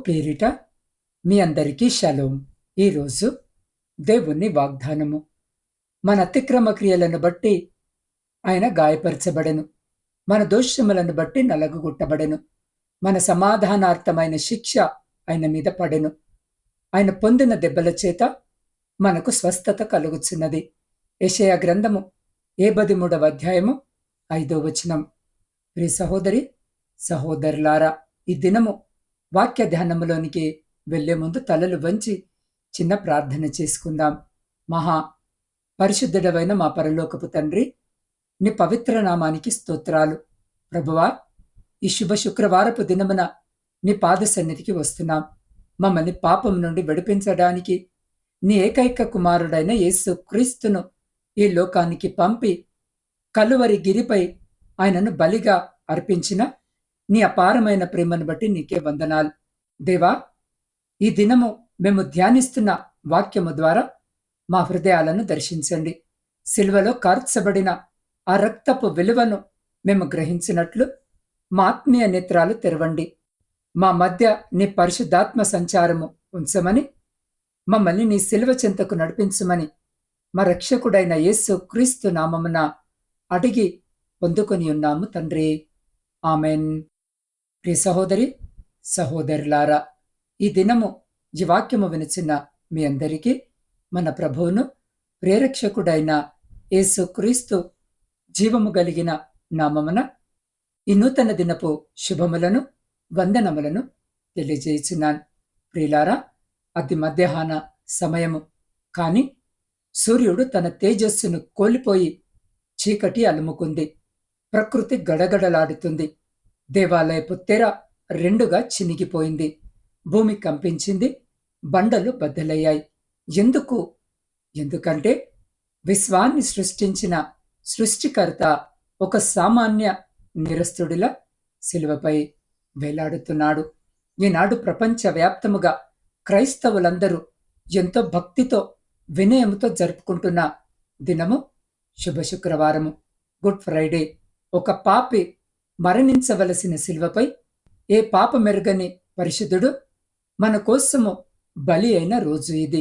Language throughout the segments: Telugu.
పేరిట మీ అందరికీ షలోం. ఈరోజు దేవుని వాగ్దానము. మన అతిక్రమ క్రియలను బట్టి ఆయన గాయపరచబడెను, మన దోషములను బట్టి నలగగొట్టబడెను. మన సమాధానార్థమైన శిక్ష ఆయన మీద పడెను. ఆయన పొందిన దెబ్బల చేత మనకు స్వస్థత కలుగుచున్నది. యెషయా గ్రంథము 73వ అధ్యాయము 5వ వచనం. ప్రియ సహోదరి సహోదరులారా, ఈ దినము వాక్య ధ్యానములోనికి వెళ్లే ముందు తలలు వంచి చిన్న ప్రార్థన చేసుకుందాం. మహా పరిశుద్ధుడవైన మా పరలోకపు తండ్రి, నీ పవిత్ర నామానికి స్తోత్రాలు. ప్రభువా, ఈ శుభ శుక్రవారపు దినమున నీ పాద సన్నిధికి వస్తున్నాం. మమ్మల్ని పాపం నుండి విడిపించడానికి నీ ఏకైక కుమారుడైన యేసు క్రీస్తును ఈ లోకానికి పంపి కలువరి గిరిపై ఆయనను బలిగా అర్పించిన నీ అపారమైన ప్రేమను బట్టి నీకే వందనాలు. దేవా, ఈ దినము మేము ధ్యానిస్తున్న వాక్యము ద్వారా మా హృదయాలను దర్శించండి. సిలువలో కార్చబడిన ఆ రక్తపు విలువను మేము గ్రహించినట్లు మా ఆత్మీయ నేత్రాలు తెరవండి. మా మధ్య నీ పరిశుద్ధాత్మ సంచారము ఉంచమని, మమ్మల్ని నీ సిలువ చెంతకు నడిపించమని మా రక్షకుడైన యేసు క్రీస్తు నామమున అడిగి పొందుకొని ఉన్నాము తండ్రి. ఆమెన్. ప్రియ సహోదరి సహోదరులారా, ఈ దినము ఈ వాక్యము వినిచిన మీ అందరికీ మన ప్రభువును ప్రేరక్షకుడైన యేసు క్రీస్తు జీవము కలిగిన నామమున ఈ నూతన దినపు శుభములను వందనములను తెలియజేయుచున్నాను. ప్రియులారా, అది మధ్యాహ్న సమయము, కాని సూర్యుడు తన తేజస్సును కోల్పోయి చీకటి అలుముకుంది. ప్రకృతి గడగడలాడుతుంది. దేవాలయపు తెర రెండుగా చినిగిపోయింది. భూమి కంపించింది. బండలు బద్దలయ్యాయి. ఎందుకంటే విశ్వాన్ని సృష్టించిన సృష్టికర్త ఒక సామాన్య నిరస్తుడిలా శిలువపై వేలాడుతున్నాడు. ఈనాడు ప్రపంచవ్యాప్తముగా క్రైస్తవులందరూ ఎంతో భక్తితో వినయముతో జరుపుకుంటున్న దినము శుభ శుక్రవారము, గుడ్ ఫ్రైడే. ఒక పాపి మరణించవలసిన శిలువపై ఏ పాప మెరుగని పరిశుద్ధుడు మన కోసము బలి అయిన రోజు ఇది.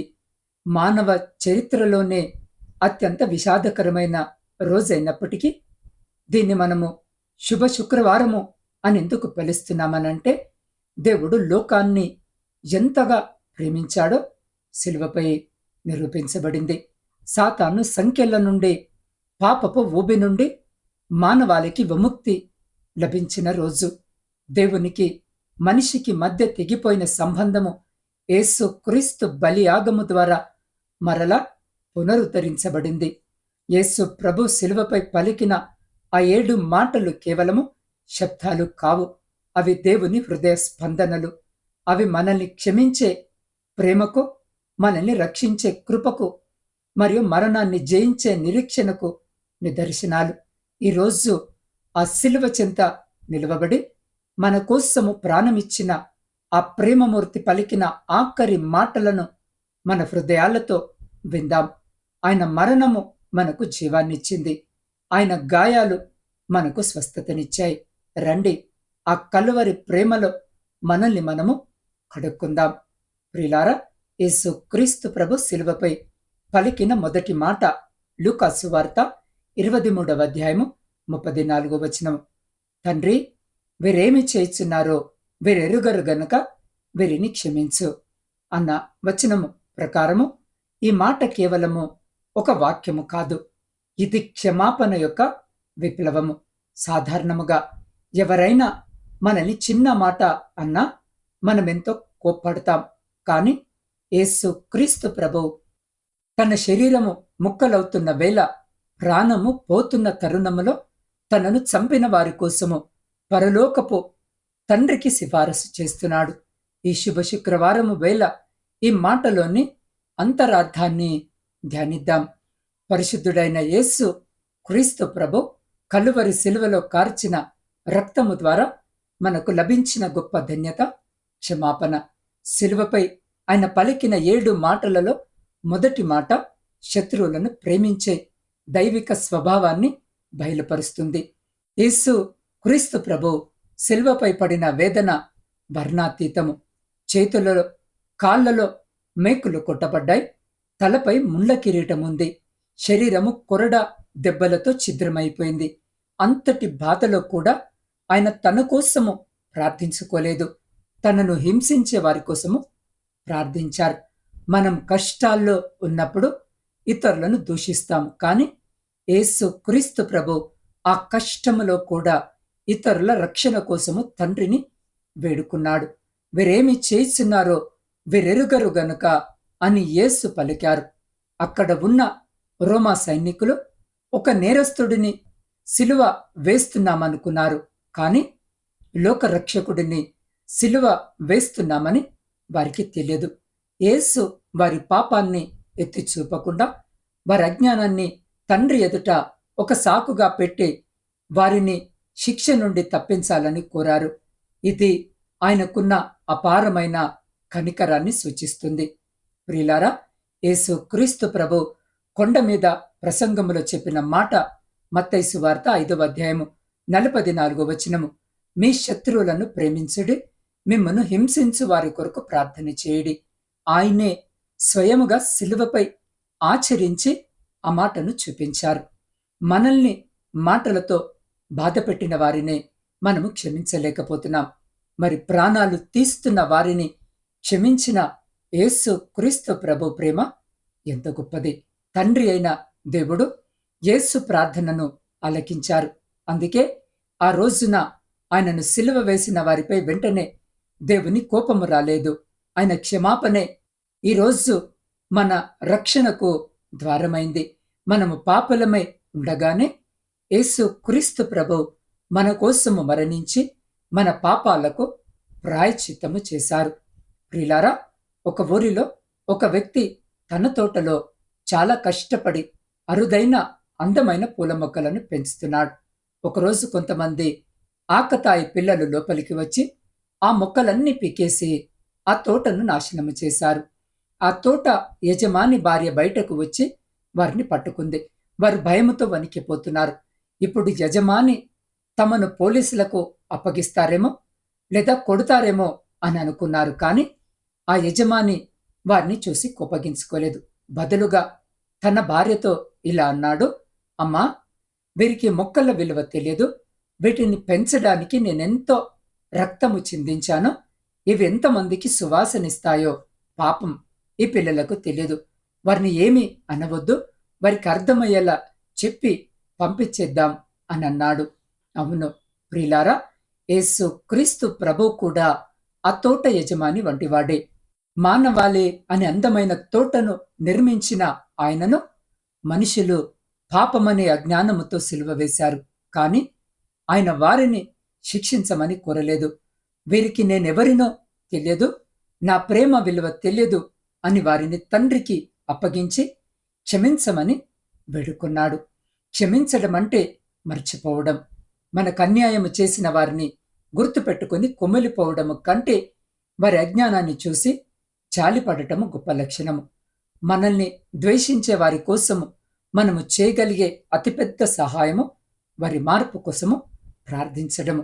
మానవ చరిత్రలోనే అత్యంత విషాదకరమైన రోజైనప్పటికీ దీన్ని మనము శుభ శుక్రవారము అని ఎందుకు పిలుస్తున్నామనంటే, దేవుడు లోకాన్ని ఎంతగా ప్రేమించాడో శిలువపై నిరూపించబడింది. సాతాను సంఖ్యల నుండి, పాపపు ఊబి నుండి మానవాళికి విముక్తి లభించిన రోజు. దేవునికి మనిషికి మధ్య తెగిపోయిన సంబంధము యేసు క్రీస్తు బలియాగము ద్వారా మరలా పునరుద్ధరించబడింది. యేసు ప్రభు శిలువపై పలికిన ఆ 7 మాటలు కేవలము శబ్దాలు కావు. అవి దేవుని హృదయ స్పందనలు. అవి మనల్ని క్షమించే ప్రేమకు, మనల్ని రక్షించే కృపకు మరియు మరణాన్ని జయించే నిరీక్షణకు నిదర్శనాలు. ఈరోజు ఆ శిలువ చెంత నిలువబడి మన కోసము ప్రాణమిచ్చిన ఆ ప్రేమమూర్తి పలికిన ఆఖరి మాటలను మన హృదయాలతో విందాం. ఆయన మరణము మనకు జీవాన్నిచ్చింది. ఆయన గాయాలు మనకు స్వస్థతనిచ్చాయి. రండి, ఆ కలువరి ప్రేమలో మనల్ని మనము కడుక్కుందాం. ప్రియులారా, యేసు క్రీస్తు ప్రభు శిలువపై పలికిన మొదటి మాట లూకా సువార్త 23వ అధ్యాయము 34వ వచనం. తండ్రి, వీరేమి చేయుచున్నారో వీరెరుగరు గనుక వీరిని క్షమించు అన్న వచనము ప్రకారము ఈ మాట కేవలము ఒక వాక్యము కాదు. ఇది క్షమాపణ యొక్క విప్లవము. సాధారణముగా ఎవరైనా మనల్ని చిన్న మాట అన్నా మనమెంతో కోప్పడతాం. కాని యేసు క్రీస్తు ప్రభువు తన శరీరము ముక్కలవుతున్న వేళ, ప్రాణము పోతున్న తరుణములో తనను చంపిన వారి కోసము పరలోకపు తండ్రికి సిఫారసు చేస్తున్నాడు. ఈ శుభ శుక్రవారము వేళ ఈ మాటలోని అంతరార్థాన్ని ధ్యానిద్దాం. పరిశుద్ధుడైన యేసు క్రీస్తు ప్రభు కలువరి శిలువలో కార్చిన రక్తము ద్వారా మనకు లభించిన గొప్ప ధన్యత క్షమాపణ. శిలువపై ఆయన పలికిన 7 మాటలలో మొదటి మాట శత్రువులను ప్రేమించే దైవిక స్వభావాన్ని బయలుపరుస్తుంది. యేసు క్రీస్తు ప్రభు శిలువపై పడిన వేదన వర్ణాతీతము. చేతులలో కాళ్లలో మేకులు కొట్టబడ్డాయి. తలపై ముళ్ళ కిరీటం ఉంది. శరీరము కొరడా దెబ్బలతో ఛిద్రమైపోయింది. అంతటి బాధలో కూడా ఆయన తన కోసము ప్రార్థించుకోలేదు. తనను హింసించే వారి కోసము ప్రార్థించారు. మనం కష్టాల్లో ఉన్నప్పుడు ఇతరులను దూషిస్తాం, కానీ యేసు క్రీస్తు ప్రభు ఆ కష్టములో కూడా ఇతరుల రక్షణ కోసము తండ్రిని వేడుకున్నాడు. వీరేమి చేస్తున్నారో వీరెరుగరు గనుక అని యేసు పలికారు. అక్కడ ఉన్న రోమా సైనికులు ఒక నేరస్తుడిని సిలువ వేస్తున్నామనుకున్నారు, కానీ లోకరక్షకుడిని సిలువ వేస్తున్నామని వారికి తెలియదు. యేసు వారి పాపాన్ని ఎత్తి చూపకుండా వారి అజ్ఞానాన్ని తండ్రి ఎదుట ఒక సాకుగా పెట్టి వారిని శిక్ష నుండి తప్పించాలని కోరారు. ఇది ఆయనకున్న అపారమైన కనికరాన్ని సూచిస్తుంది. ప్రియులారా, యేసు క్రీస్తు ప్రభు కొండ మీద ప్రసంగములో చెప్పిన మాట మత్తయి సువార్త 5వ అధ్యాయము 44వ వచనము. మీ శత్రువులను ప్రేమించుడి, మిమ్మను హింసించు వారి కొరకు ప్రార్థన చేయుడి. ఆయనే స్వయముగా సిలువపై ఆచరించి ఆ మాటను చూపించారు. మనల్ని మాటలతో బాధపెట్టిన వారినే మనము క్షమించలేకపోతున్నాం. మరి ప్రాణాలు తీస్తున్న వారిని క్షమించిన యేసు క్రీస్తు ప్రభు ప్రేమ ఎంత గొప్పది. తండ్రి అయిన దేవుడు యేసు ప్రార్థనను ఆలకించారు. అందుకే ఆ రోజున ఆయనను సిలువ వేసిన వారిపై వెంటనే దేవుని కోపము రాలేదు. ఆయన క్షమాపణే ఈరోజు మన రక్షణకు ద్వారమైంది. మనము పాపలమై ఉండగానే యేసు క్రీస్తు ప్రభు మన కోసము మరణించి మన పాపాలకు ప్రాయశ్చిత్తము చేశారు. ప్రియులారా, ఒక ఊరిలో ఒక వ్యక్తి తన తోటలో చాలా కష్టపడి అరుదైన అందమైన పూల మొక్కలను పెంచుతున్నాడు. ఒకరోజు కొంతమంది ఆకతాయి పిల్లలు లోపలికి వచ్చి ఆ మొక్కలన్నీ పీకేసి ఆ తోటను నాశనము చేశారు. ఆ తోట యజమాని భార్య బయటకు వచ్చి వారిని పట్టుకుంది. వారు భయముతో వణికిపోతున్నారు. ఇప్పుడు యజమాని తమను పోలీసులకు అప్పగిస్తారేమో లేదా కొడతారేమో అని అనుకున్నారు, కానీ ఆ యజమాని వారిని చూసి కోపగించుకోలేదు. బదులుగా తన భార్యతో ఇలా అన్నాడు, అమ్మా, వీరికి మొక్కల విలువ తెలియదు. వీటిని పెంచడానికి నేనెంతో రక్తము చిందించానో, ఇవి ఎంతమందికి సువాసనిస్తాయో పాపం ఈ పిల్లలకు తెలియదు. వారిని ఏమీ అనవద్దు, వారికి అర్థమయ్యేలా చెప్పి పంపించేద్దాం అని అన్నాడు. అవును ప్రియులారా, యేసు క్రీస్తు ప్రభు కూడా ఆ తోట యజమాని వంటివాడే. మానవాళి అనే అందమైన తోటను నిర్మించిన ఆయనను మనుషులు పాపమనే అజ్ఞానముతో సిలువ వేశారు. కానీ ఆయన వారిని శిక్షించమని కోరలేదు. వీరికి నేనెవరినో తెలియదు, నా ప్రేమ విలువ తెలియదు అని వారిని తండ్రికి అప్పగించి క్షమించమని వేడుకున్నాడు. క్షమించడం అంటే మర్చిపోవడం. మనకు అన్యాయము చేసిన వారిని గుర్తుపెట్టుకుని కొమ్మిలిపోవడము కంటే వారి అజ్ఞానాన్ని చూసి జాలిపడటము గొప్ప లక్షణము. మనల్ని ద్వేషించే వారి కోసము మనము చేయగలిగే అతిపెద్ద సహాయము వారి మార్పు కోసము ప్రార్థించడము.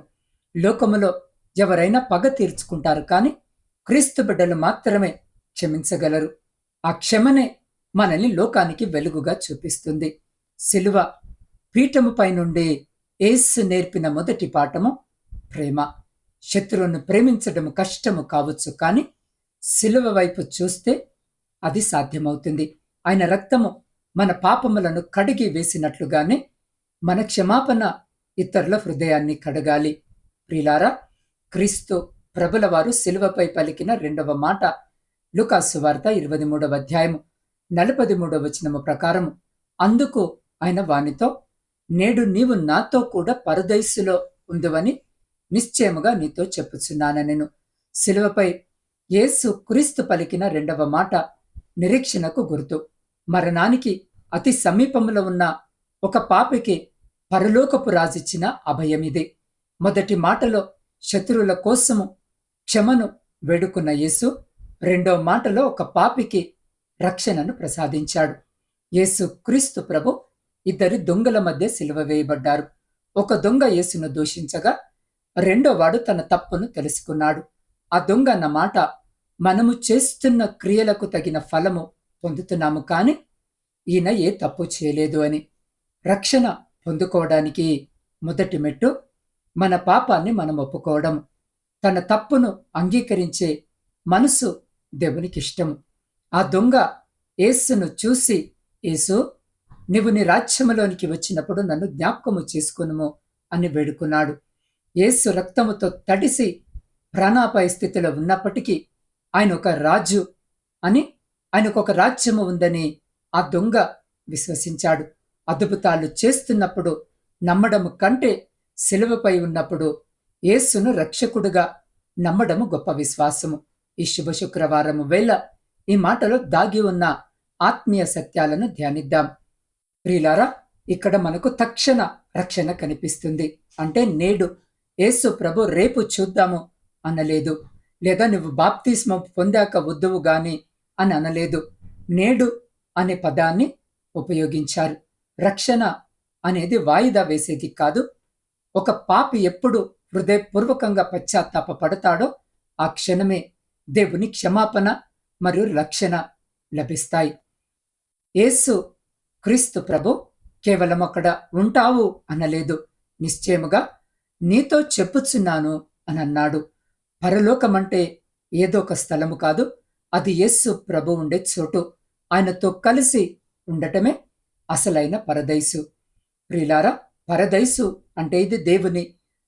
లోకములో ఎవరైనా పగ తీర్చుకుంటారు, కానీ క్రీస్తు బిడ్డలు మాత్రమే క్షమించగలరు. ఆ క్షమనే మనల్ని లోకానికి వెలుగుగా చూపిస్తుంది. సిలువ పీఠముపై నుండి యేసు నేర్పిన మొదటి పాఠము ప్రేమ. శత్రువును ప్రేమించడము కష్టము కావచ్చు, కానీ సిలువ వైపు చూస్తే అది సాధ్యమవుతుంది. ఆయన రక్తము మన పాపములను కడిగి వేసినట్లుగానే మన క్షమాపణ ఇతరుల హృదయాన్ని కడగాలి. ప్రియులారా, క్రీస్తు ప్రభుల వారు సిలువపై పలికిన రెండవ మాట లూకాసు వార్త 23వ అధ్యాయము 43వ వచనము ప్రకారము, అందుకు ఆయన వానితో, నేడు నీవు నాతో కూడా పరదైసులో ఉందువని నిశ్చయముగా నీతో చెప్పుచున్నానెను. సిలువపై యేసు క్రీస్తు పలికిన రెండవ మాట నిరీక్షణకు గుర్తు. మరణానికి అతి సమీపంలో ఉన్న ఒక పాపికి పరలోకపు రాజిచ్చిన అభయమిదే. మొదటి మాటలో శత్రువుల కోసము క్షమను వేడుకున్న యేసు రెండో మాటలో ఒక పాపికి రక్షణను ప్రసాదించాడు. యేసు క్రీస్తు ప్రభు ఇద్దరి దొంగల మధ్య సిలువ వేయబడ్డారు. ఒక దొంగ యేసును దూషించగా రెండో వాడు తన తప్పును తెలుసుకున్నాడు. ఆ దొంగ అన్న మాట మనము చేస్తున్న క్రియలకు తగిన ఫలము పొందుతున్నాము, కాని ఈయన ఏ తప్పు చేయలేదు అని. రక్షణ పొందుకోవడానికి మొదటి మెట్టు మన పాపాన్ని మనం ఒప్పుకోవడం. తన తప్పును అంగీకరించే మనసు దేవునికిష్టము. ఆ దొంగ యేసును చూసి, యేసు, నీవు నీ రాజ్యములోనికి వచ్చినప్పుడు నన్ను జ్ఞాపకము చేసుకునుము అని వేడుకున్నాడు. యేసు రక్తముతో తడిసి ప్రాణాపాయ స్థితిలో ఉన్నప్పటికీ ఆయన ఒక రాజు అని, ఆయనకు ఒక రాజ్యము ఉందని ఆ దొంగ విశ్వసించాడు. అద్భుతాలు చేస్తున్నప్పుడు నమ్మడము కంటే శిలువపై ఉన్నప్పుడు యేసును రక్షకుడుగా నమ్మడము గొప్ప విశ్వాసము. ఈ శుభ శుక్రవారము వేళ ఈ మాటలో దాగి ఉన్న ఆత్మీయ సత్యాలను ధ్యానిద్దాం. ప్రియులారా, ఇక్కడ మనకు తక్షణ రక్షణ కనిపిస్తుంది. అంటే నేడు యేసు ప్రభు రేపు చూద్దాము అనలేదు, లేదా నువ్వు బాప్తిస్మం పొందాక వద్దువు గాని అని అనలేదు. నేడు అనే పదాన్ని ఉపయోగించారు. రక్షణ అనేది వాయిదా వేసేది కాదు. ఒక పాపి ఎప్పుడు హృదయపూర్వకంగా పశ్చాత్తాపపడతాడో ఆ క్షణమే దేవుని క్షమాపణ మరియు రక్షణ లభిస్తాయి. యేసు క్రీస్తు ప్రభు కేవలం అక్కడ ఉంటావు అనలేదు, నిశ్చయముగా నీతో చెప్పుచున్నాను అని అన్నాడు. పరలోకమంటే ఏదో ఒక స్థలము కాదు, అది యేసు ప్రభు ఉండే చోటు. ఆయనతో కలిసి ఉండటమే అసలైన పరదైసు. ప్రియులారా, పరదైసు అంటే ఇది దేవుని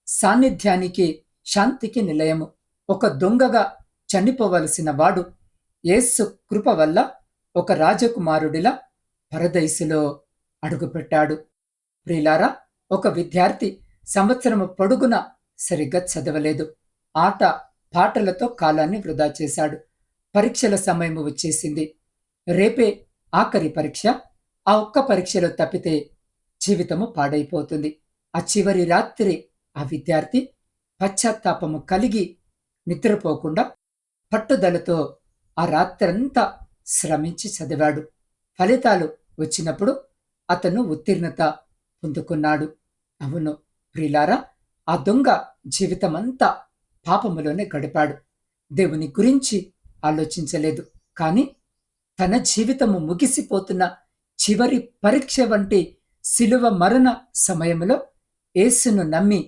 సాన్నిధ్యానికి, శాంతికి నిలయము. ఒక దొంగగా చనిపోవలసిన వాడు యేసు కృప వల్ల ఒక రాజకుమారుడిలా పరదైసులో అడుగుపెట్టాడు. ప్రియులారా, ఒక విద్యార్థి సంవత్సరము పొడుగున సరిగ్గా చదవలేదు. ఆట పాటలతో కాలాన్ని వృధా చేశాడు. పరీక్షల సమయం వచ్చేసింది. రేపే ఆఖరి పరీక్ష. ఆ ఒక్క పరీక్షలో తప్పితే జీవితము పాడైపోతుంది. ఆ చివరి రాత్రి ఆ విద్యార్థి పశ్చాత్తాపము కలిగి నిద్రపోకుండా పట్టుదలతో ఆ రాత్రంతా శ్రమించి చదివాడు. ఫలితాలు వచ్చినప్పుడు అతను ఉత్తీర్ణత పొందుకున్నాడు. అవును ప్రియులారా, ఆ దొంగ జీవితమంతా పాపములోనే గడిపాడు. దేవుని గురించి ఆలోచించలేదు. కానీ తన జీవితము ముగిసిపోతున్న చివరి పరీక్ష వంటి శిలువ మరణ సమయంలో యేసును నమ్మి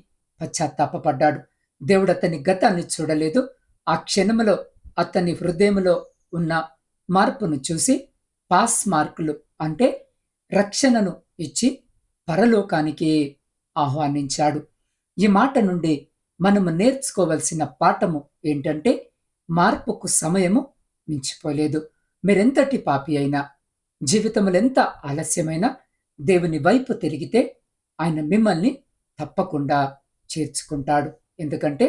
పశ్చాత్తాపపడ్డాడు. దేవుడు అతని గతాన్ని చూడలేదు. ఆ క్షణములో అతని హృదయములో ఉన్న మార్పును చూసి పాస్ మార్కులు అంటే రక్షణను ఇచ్చి పరలోకానికి ఆహ్వానించాడు. ఈ మాట నుండి మనము నేర్చుకోవలసిన పాఠము ఏంటంటే, మార్పుకు సమయము మించిపోలేదు. మీరెంతటి పాపి అయినా, జీవితములెంత ఆలస్యమైనా దేవుని వైపు తిరిగితే ఆయన మిమ్మల్ని తప్పకుండా చేర్చుకుంటాడు. ఎందుకంటే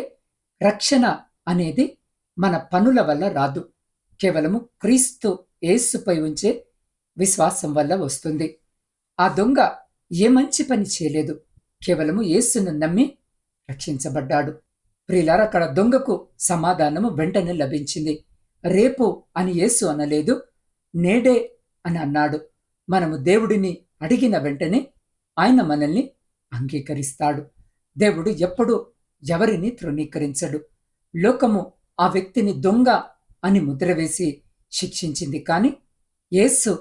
రక్షణ అనేది మన పనుల వల్ల రాదు, కేవలము క్రీస్తు యేసుపై ఉంచే విశ్వాసం వల్ల వస్తుంది. ఆ దొంగ ఏ మంచి పని చేయలేదు, కేవలము యేసును నమ్మి రక్షించబడ్డాడు. ప్రియులారా, అక్కడ దొంగకు సమాధానము వెంటనే లభించింది. రేపు అని యేసు అనలేదు, నేడే అని అన్నాడు. మనము దేవుడిని అడిగిన వెంటనే ఆయన మనల్ని అంగీకరిస్తాడు. దేవుడు ఎప్పుడు ఎవరిని తృణీకరించడు. లోకము ఆ వ్యక్తిని దొంగ అని ముద్రవేసి శిక్షించింది, కానీ యేసు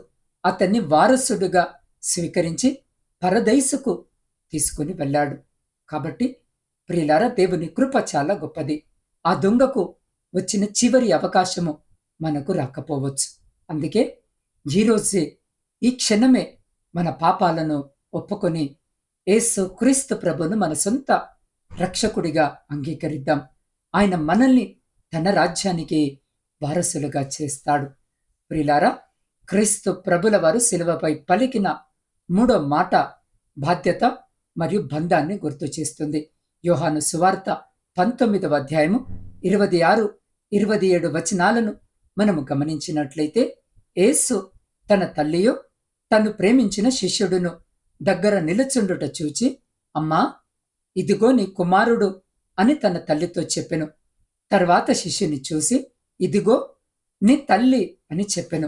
అతన్ని వారసుడుగా స్వీకరించి పరదైసుకు తీసుకుని వెళ్ళాడు. కాబట్టి ప్రియులారా, దేవుని కృప చాలా గొప్పది. ఆ దొంగకు వచ్చిన చివరి అవకాశము మనకు రాకపోవచ్చు. అందుకే ఈరోజే, ఈ క్షణమే మన పాపాలను ఒప్పుకొని యేసు క్రీస్తు ప్రభును మన సొంత రక్షకుడిగా అంగీకరిద్దాం. ఆయన మనల్ని తన రాజ్యానికి వారసులుగా చేస్తాడు. ప్రియులారా, క్రీస్తు ప్రభుల వారు శిలువపై పలికిన మూడో మాట బాధ్యత మరియు బంధాన్ని గుర్తు చేస్తుంది. యోహాను సువార్త 19వ అధ్యాయము 26, 27 వచనాలను మనము గమనించినట్లయితే, యేసు తన తల్లియో తను ప్రేమించిన శిష్యుడును దగ్గర నిలుచుండుట చూచి, అమ్మా, ఇదిగో నీ కుమారుడు అని తన తల్లితో చెప్పెను. తర్వాత శిష్యుని చూసి, ఇదిగో నీ తల్లి అని చెప్పెను.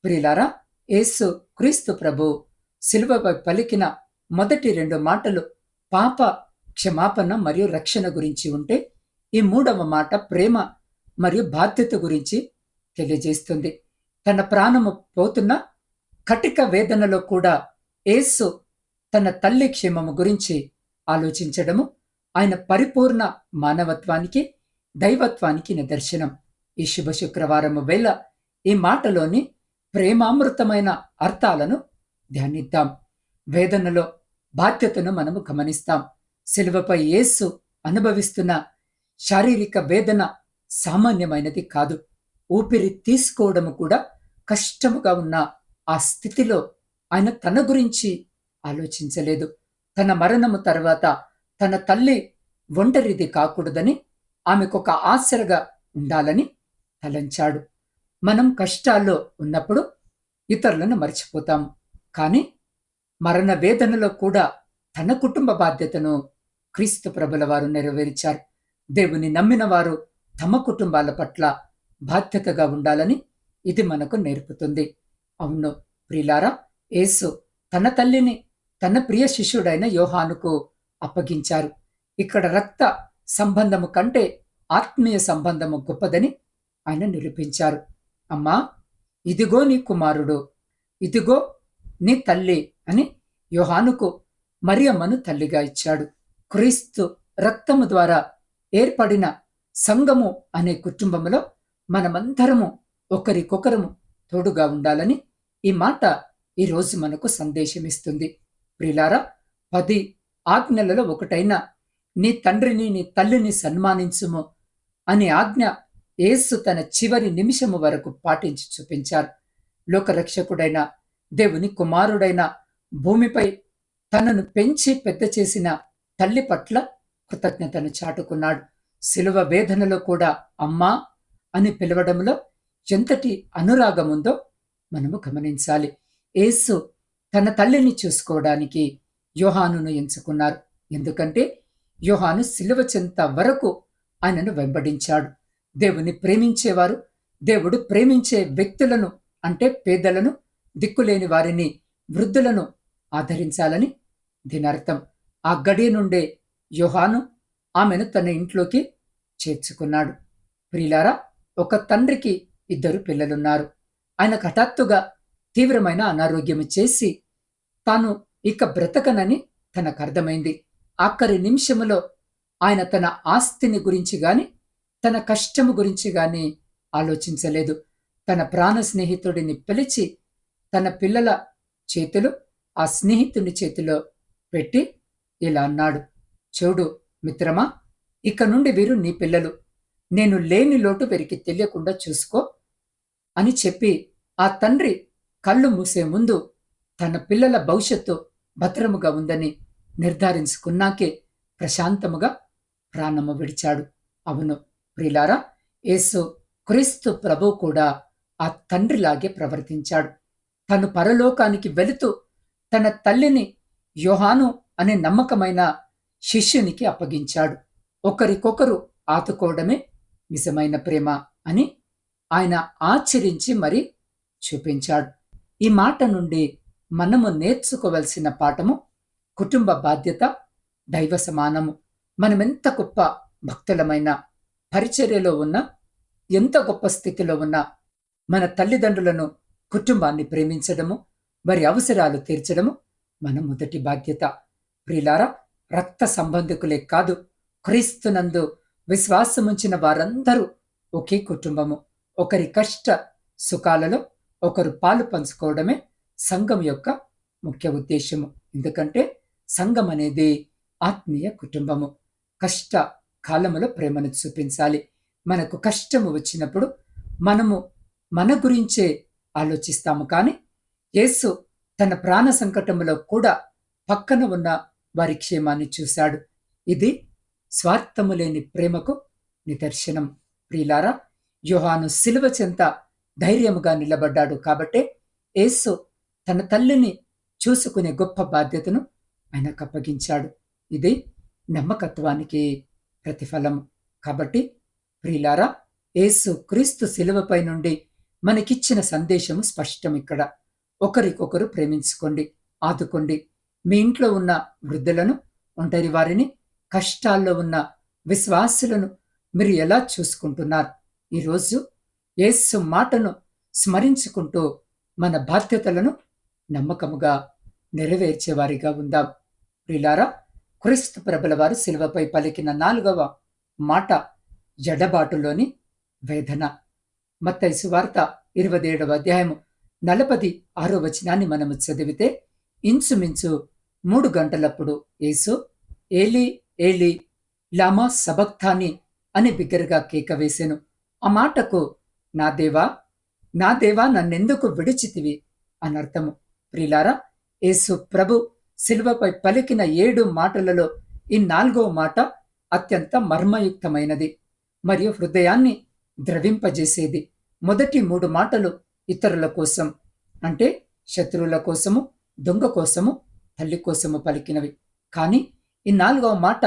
ప్రియులారా, యేసు క్రీస్తు ప్రభు శిలువపై పలికిన మొదటి 2 మాటలు పాప క్షమాపణ మరియు రక్షణ గురించి ఉంటే, ఈ 3వ మాట ప్రేమ మరియు బాధ్యత గురించి తెలియజేస్తుంది. తన ప్రాణము పోతున్న కటిక వేదనలో కూడా యేసు తన తల్లి క్షేమము గురించి ఆలోచించడము ఆయన పరిపూర్ణ మానవత్వానికి, దైవత్వానికి నిదర్శనం. ఈ శుభ శుక్రవారము వేళ ఈ మాటలోని ప్రేమామృతమైన అర్థాలను ధ్యానిద్దాం. వేదనలో బాధ్యతను మనము గమనిస్తాం. శిలువపై యేసు అనుభవిస్తున్న శారీరక వేదన సామాన్యమైనది కాదు. ఊపిరి తీసుకోవడము కూడా కష్టముగా ఉన్న ఆ స్థితిలో ఆయన తన గురించి ఆలోచించలేదు. తన మరణము తర్వాత తన తల్లి ఒంటరిది కాకూడదని, ఆమెకొక ఆసరగా ఉండాలని తలంచాడు. మనం కష్టాల్లో ఉన్నప్పుడు ఇతరులను మర్చిపోతాము. కానీ మరణ వేదనలో కూడా తన కుటుంబ బాధ్యతను క్రీస్తు ప్రభుల వారు నెరవేర్చారు. దేవుని నమ్మిన వారు తమ కుటుంబాల పట్ల బాధ్యతగా ఉండాలని ఇది మనకు నేర్పుతుంది. అవును ప్రియులారా, యేసు తన తల్లిని తన ప్రియ శిష్యుడైన యోహానుకు అప్పగించారు. ఇక్కడ రక్త సంబంధము కంటే ఆత్మీయ సంబంధము గొప్పదని ఆయన నిరూపించారు. అమ్మా, ఇదిగో నీ కుమారుడు, ఇదిగో నీ తల్లి అని యోహానుకు మరియమ్మను తల్లిగా ఇచ్చాడు. క్రీస్తు రక్తము ద్వారా ఏర్పడిన సంఘము అనే కుటుంబంలో మనమందరము ఒకరికొకరము తోడుగా ఉండాలని ఈ మాట ఈరోజు మనకు సందేశమిస్తుంది. ప్రియులారా, 10 ఆజ్ఞలలో ఒకటైన నీ తండ్రిని నీ తల్లిని సన్మానించుము అనే ఆజ్ఞ యేసు తన చివరి నిమిషము వరకు పాటించి చూపించారు. లోకరక్షకుడైన దేవుని కుమారుడైన భూమిపై తనను పెంచి పెద్ద చేసిన తల్లి పట్ల కృతజ్ఞతను చాటుకున్నాడు. శిలువ వేదనలో కూడా అమ్మా అని పిలవడంలో ఎంతటి అనురాగముందో మనము గమనించాలి. యేసు తన తల్లిని చూసుకోవడానికి యోహానును ఎంచుకున్నారు. ఎందుకంటే యోహాను శిలువ చెంత వరకు ఆయనను వెంబడించాడు. దేవుని ప్రేమించేవారు, దేవుడు ప్రేమించే వ్యక్తులను అంటే పేదలను, దిక్కులేని వారిని, వృద్ధులను ఆదరించాలని దీని అర్థం. ఆ గడియ నుండే యోహాను ఆమెను తన ఇంట్లోకి చేర్చుకున్నాడు. ప్రియులారా, ఒక తండ్రికి 2 పిల్లలున్నారు. ఆయనకు హఠాత్తుగా తీవ్రమైన అనారోగ్యము చేసి తాను ఇక బ్రతకనని తనకు అర్థమైంది. ఆఖరి నిమిషములో ఆయన తన ఆస్తిని గురించి గాని, తన కష్టము గురించి గాని ఆలోచించలేదు. తన ప్రాణ స్నేహితుడిని పిలిచి తన పిల్లల చేతులు ఆ స్నేహితుని చేతిలో పెట్టి ఇలా అన్నాడు, చూడు మిత్రమా, ఇక నుండి వీరు నీ పిల్లలు. నేను లేని లోటు వీరికి తెలియకుండా చూసుకో అని చెప్పి ఆ తండ్రి కళ్ళు మూసే ముందు తన పిల్లల భవిష్యత్తు భద్రముగా ఉందని నిర్ధారించుకున్నాకే ప్రశాంతముగా ప్రాణము విడిచాడు. అవును ప్రియులారా, యేసు క్రీస్తు ప్రభు కూడా ఆ తండ్రిలాగే ప్రవర్తించాడు. తను పరలోకానికి వెళుతూ తన తల్లిని యోహాను అనే నమ్మకమైన శిష్యునికి అప్పగించాడు. ఒకరికొకరు ఆదుకోవడమే నిజమైన ప్రేమ అని ఆయన ఆచరించి మరి చూపించాడు. ఈ మాట నుండి మనము నేర్చుకోవలసిన పాఠము కుటుంబ బాధ్యత దైవ సమానము. మనమెంత గొప్ప భక్తులమైన, పరిచర్యలో ఉన్న, ఎంత గొప్ప స్థితిలో ఉన్నా మన తల్లిదండ్రులను, కుటుంబాన్ని ప్రేమించడము, వారి అవసరాలు తీర్చడము మన మొదటి బాధ్యత. ప్రియులారా, రక్త సంబంధికులే కాదు, క్రీస్తునందు విశ్వాసముంచిన వారందరూ ఒకే కుటుంబము. ఒకరి కష్ట సుఖాలలో ఒకరు పాలు పంచుకోవడమే సంఘం యొక్క ముఖ్య ఉద్దేశము. ఎందుకంటే సంఘం అనేది ఆత్మీయ కుటుంబము. కష్ట కాలములో ప్రేమను చూపించాలి. మనకు కష్టము వచ్చినప్పుడు మనము మన గురించే ఆలోచిస్తాము. కానీ యేసు తన ప్రాణ సంకటములో కూడా పక్కన ఉన్న వారి క్షేమాన్ని చూశాడు. ఇది స్వార్థము లేని ప్రేమకు నిదర్శనం. ప్రియులారా, యోహాను శిలువ చెంత ధైర్యముగా నిలబడ్డాడు కాబట్టే యేసు తన తల్లిని చూసుకునే గొప్ప బాధ్యతను ఆయనకు అప్పగించాడు. ఇది నమ్మకత్వానికి ప్రతిఫలము. కాబట్టి ప్రియులారా, యేసు క్రీస్తు శిలువపై నుండి మనకిచ్చిన సందేశము స్పష్టం. ఇక్కడ ఒకరికొకరు ప్రేమించుకోండి, ఆదుకోండి. మీ ఇంట్లో ఉన్న వృద్ధులను, ఒంటరి వారిని, కష్టాల్లో ఉన్న విశ్వాసులను మీరు ఎలా చూసుకుంటున్నారు? ఈరోజు యేసు మాటను స్మరించుకుంటూ మన బాధ్యతలను నమ్మకముగా నెరవేర్చేవారిగా ఉందాం. ప్రియులారా, క్రీస్తు ప్రభుల వారు శిలువపై పలికిన 4వ మాట ఎడబాటులోని వేదన. మత్తయి సువార్త 27వ అధ్యాయము 46వ వచనాన్ని మనము చదివితే, ఇంచుమించు 3 గంటలప్పుడు యేసు ఏలీ ఏలీ లామా సబక్తాని అని బిగ్గరగా కేక వేసెను. ఆ మాటకు నా దేవా నా దేవా నన్నెందుకు విడిచితివి అనర్థము. ప్రియులారా, యేసు ప్రభు శిలువపై పలికిన 7 మాటలలో ఈ 4వ మాట అత్యంత మర్మయుక్తమైనది మరియు హృదయాన్ని ద్రవింపజేసేది. మొదటి 3 మాటలు ఇతరుల కోసం, అంటే శత్రువుల కోసము, దొంగ కోసము, తల్లి కోసము పలికినవి. కానీ ఈ 4వ మాట